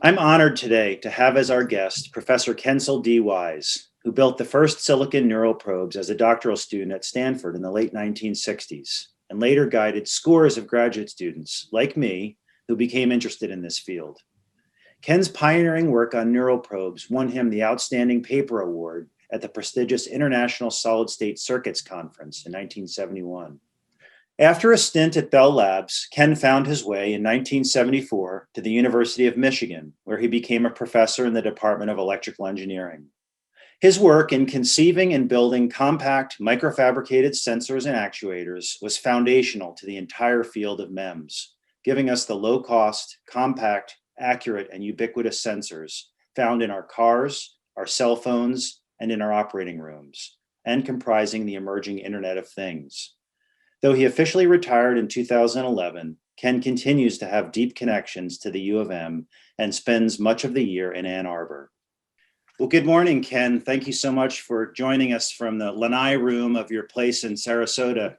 I'm honored today to have as our guest Professor Kensel D. Wise, who built the first silicon neural probes as a doctoral student at Stanford in the late 1960s, and later guided scores of graduate students, like me, who became interested in this field. Ken's pioneering work on neural probes won him the Outstanding Paper Award at the prestigious International Solid-State Circuits Conference in 1971. After a stint at Bell Labs, Ken found his way in 1974 to the University of Michigan, where he became a professor in the Department of Electrical Engineering. His work in conceiving and building compact microfabricated sensors and actuators was foundational to the entire field of MEMS, giving us the low-cost, compact, accurate, and ubiquitous sensors found in our cars, our cell phones, and in our operating rooms, and comprising the emerging Internet of Things. Though he officially retired in 2011, Ken continues to have deep connections to the U of M and spends much of the year in Ann Arbor. Well, good morning, Ken. Thank you so much for joining us from the lanai room of your place in Sarasota.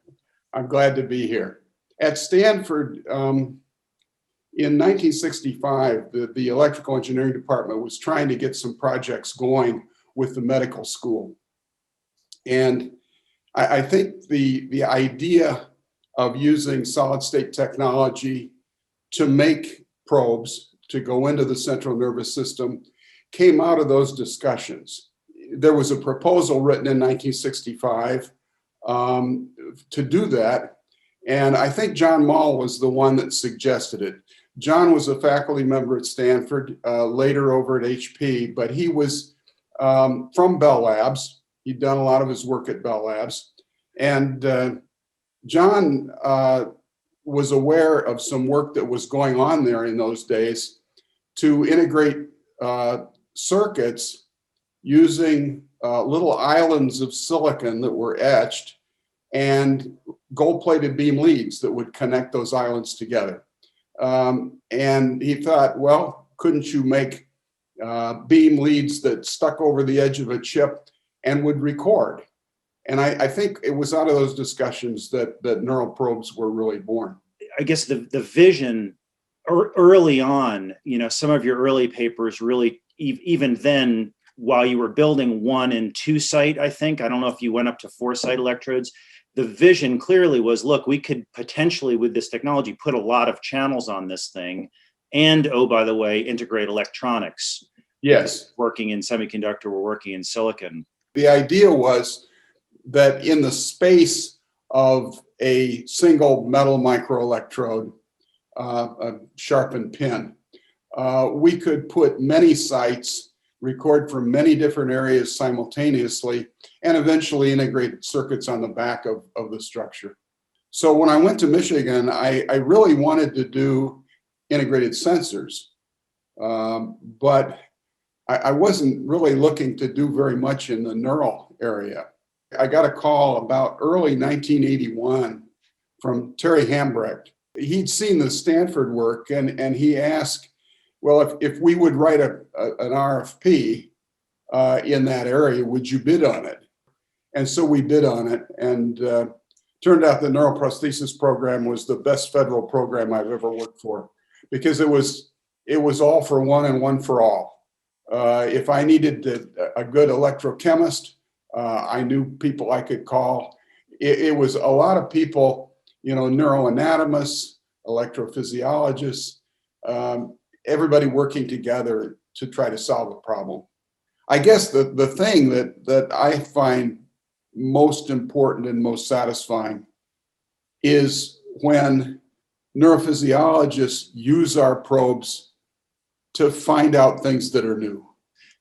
I'm glad to be here. At Stanford, in 1965, the electrical engineering department was trying to get some projects going with the medical school. And I think the idea of using solid state technology to make probes to go into the central nervous system came out of those discussions. There was a proposal written in 1965 to do that. And I think John Mall was the one that suggested it. John was a faculty member at Stanford, later over at HP, but he was from Bell Labs. He'd done a lot of his work at Bell Labs. And John was aware of some work that was going on there in those days to integrate circuits using little islands of silicon that were etched and gold-plated beam leads that would connect those islands together. And he thought, well, couldn't you make beam leads that stuck over the edge of a chip and would record? And I think it was out of those discussions that neural probes were really born. I guess the vision early on, some of your early papers really, even then, while you were building 1 and 2 site, I don't know if you went up to 4 site electrodes, the vision clearly was, look, we could potentially, with this technology, put a lot of channels on this thing. And, oh, by the way, integrate electronics. Yes. Working in semiconductor, we're working in silicon. The idea was that in the space of a single metal microelectrode, a sharpened pin, we could put many sites, record from many different areas simultaneously, and eventually integrate circuits on the back of the structure. So when I went to Michigan, I really wanted to do integrated sensors, but I wasn't really looking to do very much in the neural area. I got a call about early 1981 from Terry Hambrecht. He'd seen the Stanford work and he asked, well, if we would write an RFP in that area, would you bid on it? And so we bid on it, and turned out the neuroprosthesis program was the best federal program I've ever worked for, because it was all for one and one for all. If I needed a good electrochemist, I knew people I could call. It was a lot of people, neuroanatomists, electrophysiologists, everybody working together to try to solve a problem. I guess the thing that I find most important and most satisfying is when neurophysiologists use our probes to find out things that are new.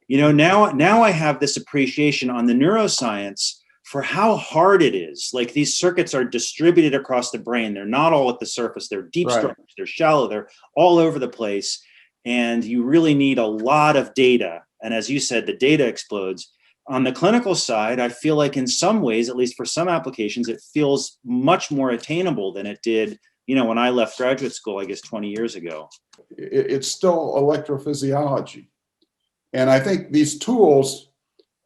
Now I have this appreciation on the neuroscience for how hard it is. Like, these circuits are distributed across the brain. They're not all at the surface. They're deep structures. They're shallow. They're all over the place. And you really need a lot of data. And as you said, the data explodes. On the clinical side, I feel like in some ways, at least for some applications, it feels much more attainable than it did, when I left graduate school, I guess 20 years ago. It's still electrophysiology. And I think these tools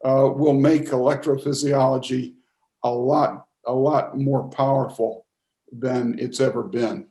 will make electrophysiology a lot more powerful than it's ever been.